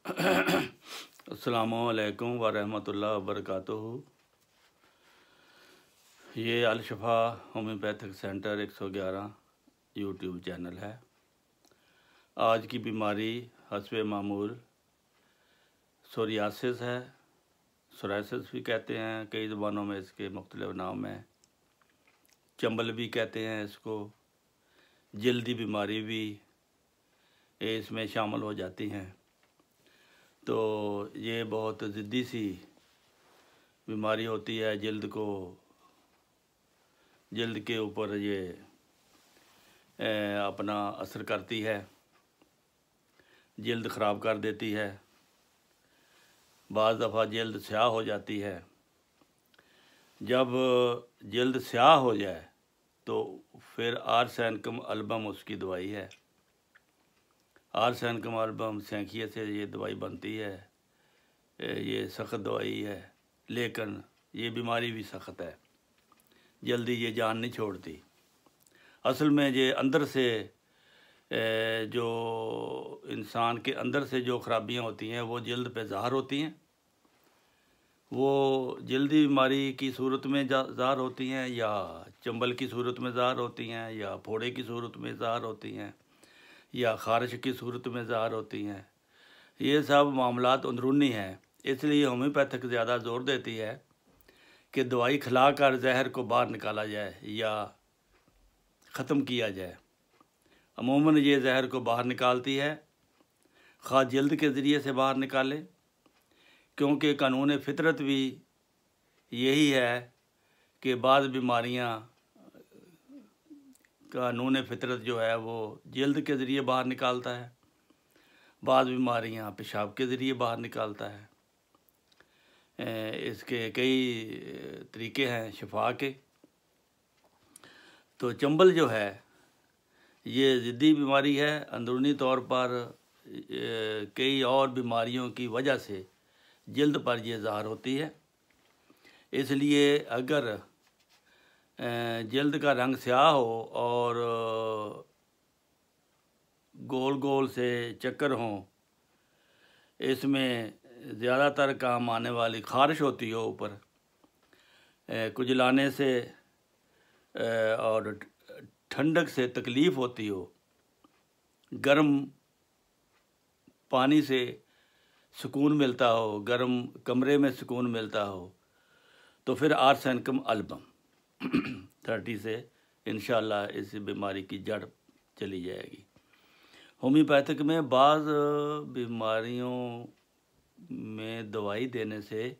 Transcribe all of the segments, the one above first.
अस्सलामुअलैकुम वरहमतुल्लाहि वबरकातुहू। ये अल-शफ़ा होम्योपैथिक सेंटर 111 यूट्यूब चैनल है। आज की बीमारी हस्बे मामूल सोरियासिस है। सोराइसिस भी कहते हैं, कई ज़बानों में इसके मुख्तलिफ नाम हैं। चंबल भी कहते हैं इसको। जल्दी बीमारी भी इसमें शामिल हो जाती हैं। तो ये बहुत ज़िद्दी सी बीमारी होती है। जल्द के ऊपर ये अपना असर करती है, जल्द ख़राब कर देती है। बाज़ दफ़ा जल्द स्याह हो जाती है। जब जल्द स्याह हो जाए तो फिर आर्सेनिकम अल्बम उसकी दवाई है। आर्सेनिकम अल्बम सैंखिया से ये दवाई बनती है। ये सख्त दवाई है, लेकिन ये बीमारी भी सख्त है। जल्दी ये जान नहीं छोड़ती। असल में ये अंदर से जो इंसान के अंदर से जो ख़राबियाँ होती हैं वो जल्द पे ज़ाहिर होती हैं। वो जल्दी बीमारी की सूरत में ज़ाहिर होती हैं, या चंबल की सूरत में ज़ाहिर होती हैं, या फोड़े की सूरत में ज़ाहिर होती हैं, या ख़ारिश की सूरत में ज़ाहिर होती हैं। ये सब मामलात अंदरूनी हैं। इसलिए होम्योपैथिक ज़्यादा ज़ोर देती है कि दवाई खिलाकर जहर को बाहर निकाला जाए या ख़त्म किया जाए। अमूमन ये जहर को बाहर निकालती है, ख़ास जल्द के ज़रिए से बाहर निकाले, क्योंकि कानून फितरत भी यही है कि बाज़ बीमारियाँ कानून फितरत जो है वो जल्द के ज़रिए बाहर निकालता है, बाज़ बीमारियाँ पेशाब के ज़रिए बाहर निकालता है। इसके कई तरीके हैं शिफा के। तो चंबल जो है ये ज़िद्दी बीमारी है। अंदरूनी तौर पर कई और बीमारियों की वजह से जल्द पर यह ज़ाहिर होती है। इसलिए अगर जल्द का रंग स्याह हो और गोल गोल से चक्कर हों, इसमें ज़्यादातर काम आने वाली ख़ारिश होती हो ऊपर, कुजलाने से और ठंडक से तकलीफ़ होती हो, गर्म पानी से सुकून मिलता हो, गर्म कमरे में सुकून मिलता हो, तो फिर आर्सेनिकम अल्बम 30 से इंशाअल्लाह इस बीमारी की जड़ चली जाएगी। होम्योपैथिक में बाज़ बीमारियों में दवाई देने से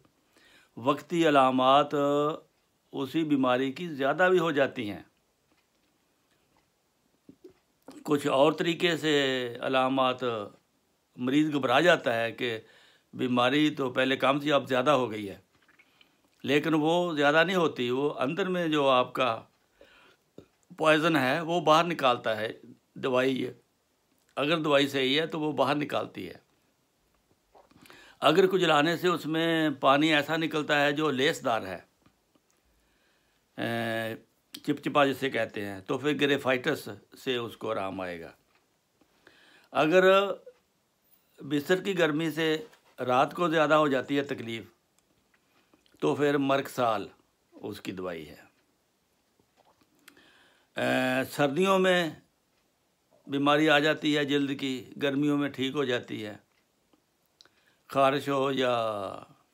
वक्ती अलामात उसी बीमारी की ज़्यादा भी हो जाती हैं। कुछ और तरीके से अलामात मरीज़ घबरा जाता है कि बीमारी तो पहले कम थी, अब ज़्यादा हो गई है, लेकिन वो ज़्यादा नहीं होती। वो अंदर में जो आपका पॉइज़न है वो बाहर निकालता है दवाई। अगर दवाई सही है तो वो बाहर निकालती है। अगर कुचलाने से उसमें पानी ऐसा निकलता है जो लेसदार है, चिपचिपा जिसे कहते हैं, तो फिर ग्रेफाइटिस से उसको आराम आएगा। अगर बिस्तर की गर्मी से रात को ज़्यादा हो जाती है तकलीफ़, तो फिर मर्कसाल उसकी दवाई है। सर्दियों में बीमारी आ जाती है जल्द की, गर्मियों में ठीक हो जाती है, ख़ारिश हो या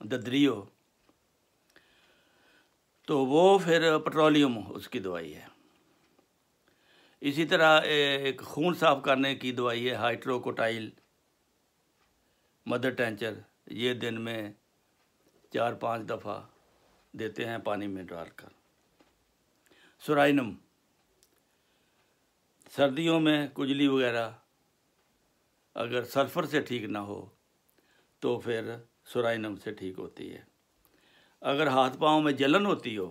ददरी हो, तो वो फिर पेट्रोलियम उसकी दवाई है। इसी तरह एक खून साफ़ करने की दवाई है हाइड्रोकोटाइल मदर टेंचर। ये दिन में 4-5 दफ़ा देते हैं पानी में डालकर। सोराइनम सर्दियों में कुजली वगैरह अगर सल्फ़र से ठीक ना हो तो फिर सोराइनम से ठीक होती है। अगर हाथ पाँव में जलन होती हो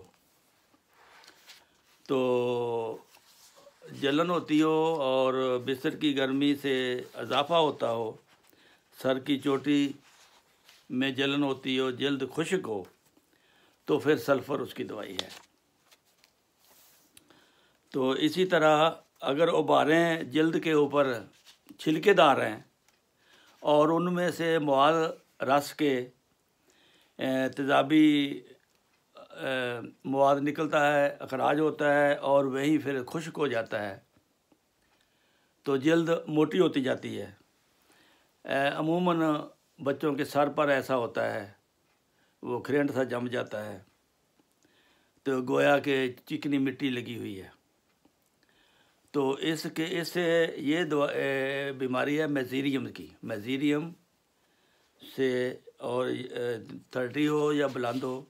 और बिस्तर की गर्मी से इजाफ़ा होता हो, सर की चोटी में जलन होती हो, जल्द खुश्क हो, तो फिर सल्फ़र उसकी दवाई है। तो इसी तरह अगर उबारें जल्द के ऊपर छिलकेदार हैं और उनमें से मवाद रस के तेज़ाबी मवाद निकलता है, अखराज होता है और वहीं फिर खुश्क हो जाता है, तो जल्द मोटी होती जाती है। अमूमन बच्चों के सर पर ऐसा होता है, वो खरेंट सा जम जाता है, तो गोया के चिकनी मिट्टी लगी हुई है। तो इससे ये बीमारी है मेजीरियम की। मेजीरियम से और 30 हो या बुलंद हो,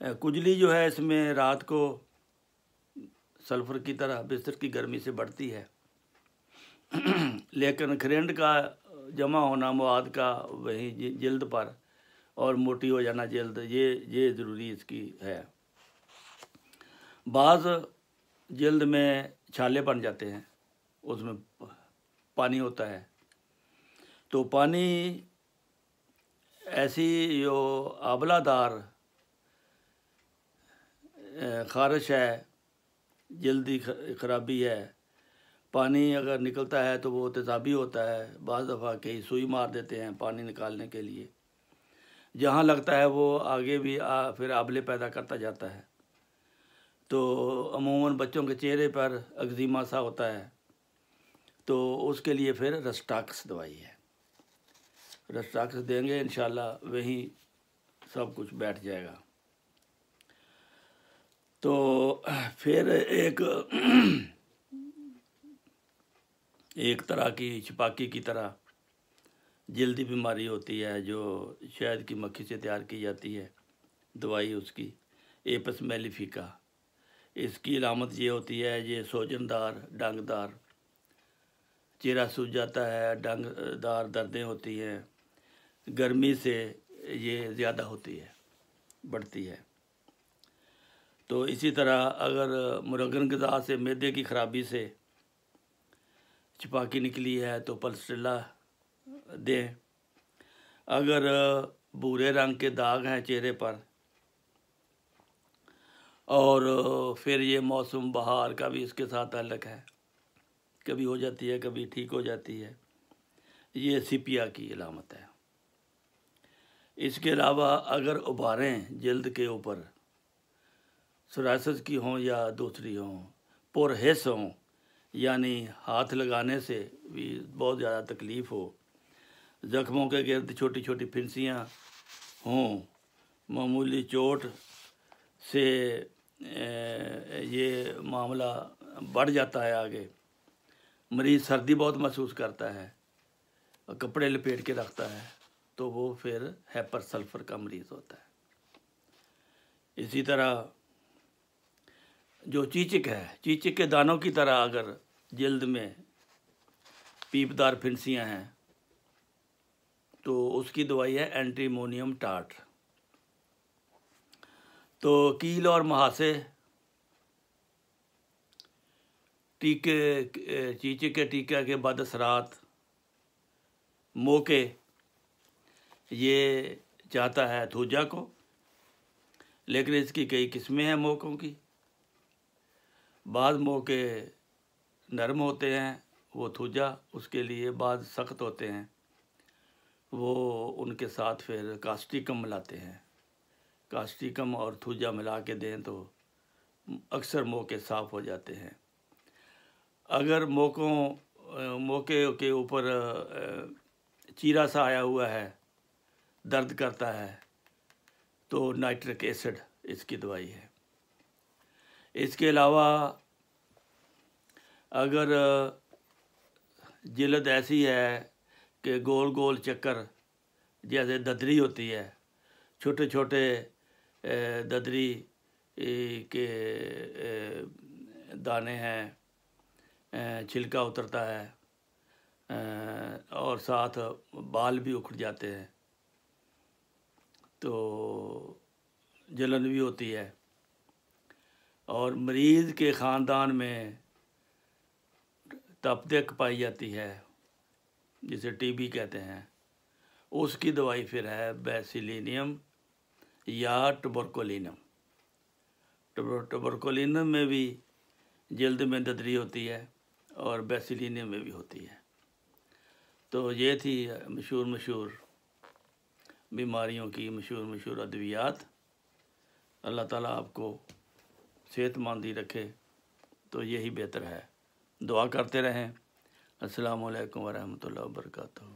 कुजली जो है इसमें रात को सल्फ़र की तरह बिस्तर की गर्मी से बढ़ती है लेकिन खरेंट का जमा होना मवाद का वही जल्द पर और मोटी हो जाना जल्द, ये ज़रूरी इसकी है। बाज़ जल्द में छाले बन जाते हैं, उसमें पानी होता है, तो पानी ऐसी जो आबलादार ख़ारिश है, जल्दी ख़राबी है, पानी अगर निकलता है तो वो तेज़ाबी होता है। बाज़ दफ़ा कई सुई मार देते हैं पानी निकालने के लिए, जहाँ लगता है वो आगे भी फिर आबले पैदा करता जाता है। तो अमूमन बच्चों के चेहरे पर एक्जिमा सा होता है, तो उसके लिए फिर रस्टाक्स दवाई है, रस्टाक्स देंगे इंशाल्लाह, वही सब कुछ बैठ जाएगा। तो फिर एक तरह की छपाकी की तरह जल्दी बीमारी होती है जो शहद की मक्खी से तैयार की जाती है दवाई, उसकी एपस मेलिफिका। इसकी अलामत ये होती है, ये सोजनदार डंगदार, चेहरा सूज जाता है, डंगदार दर्दें होती हैं, गर्मी से ये ज़्यादा होती है, बढ़ती है। तो इसी तरह अगर मुरगन ग़िज़ा से मैदे की ख़राबी से छपाकी निकली है तो पल्स्ट्रेला दें। अगर भूरे रंग के दाग हैं चेहरे पर, और फिर ये मौसम बहार का भी इसके साथ ताल्लुक़ है, कभी हो जाती है कभी ठीक हो जाती है, ये सिपिया की अलामत है। इसके अलावा अगर उभारें जल्द के ऊपर सोराइसिस की हों या दूसरी हों, पुरहिस हों, यानी हाथ लगाने से भी बहुत ज़्यादा तकलीफ़ हो, ज़ख्मों के गिर्द छोटी छोटी फिंसियाँ हों, मामूली चोट से ये मामला बढ़ जाता है आगे, मरीज़ सर्दी बहुत महसूस करता है और कपड़े लपेट के रखता है, तो वो फिर हाइपर सल्फ़र का मरीज़ होता है। इसी तरह जो चीचक है, चीचक के दानों की तरह अगर जल्द में पीपदार फिंसियाँ हैं तो उसकी दवाई है एंटीमोनियम टार्ट। तो कील और मुहासे, टीके, चीचक के टीका के बाद असरात, मौके, ये चाहता है थूजा को, लेकिन इसकी कई किस्में हैं मौकों की। बाद मौके नरम होते हैं, वो थूजा, उसके लिए बाद सख्त होते हैं, वो उनके साथ फिर कास्टिकम मिलाते हैं। कास्टिकम और थूजा मिला के दें तो अक्सर मौके साफ़ हो जाते हैं। अगर मौके के ऊपर चीरा सा आया हुआ है, दर्द करता है, तो नाइट्रिक एसिड इसकी दवाई है। इसके अलावा अगर जिल्द ऐसी है कि गोल गोल चक्कर जैसे ददरी होती है, छोटे छोटे ददरी के दाने हैं, छिलका उतरता है और साथ बाल भी उखड़ जाते हैं, तो जलन भी होती है, और मरीज़ के ख़ानदान में तपदक पाई जाती है जिसे टीबी कहते हैं, उसकी दवाई फिर है बेसिलिनियम या टुबरकुलिनम। टुबरकुलिनम में भी जल्द में ददरी होती है और बेसिलिनियम में भी होती है। तो ये थी मशहूर बीमारियों की मशहूर अद्वियात। अल्लाह ताला आपको सेहतमंदी रखे तो यही बेहतर है। दुआ करते रहें। अस्सलामु अलैकुम वरहमतुल्लाहि वबरकातुहू।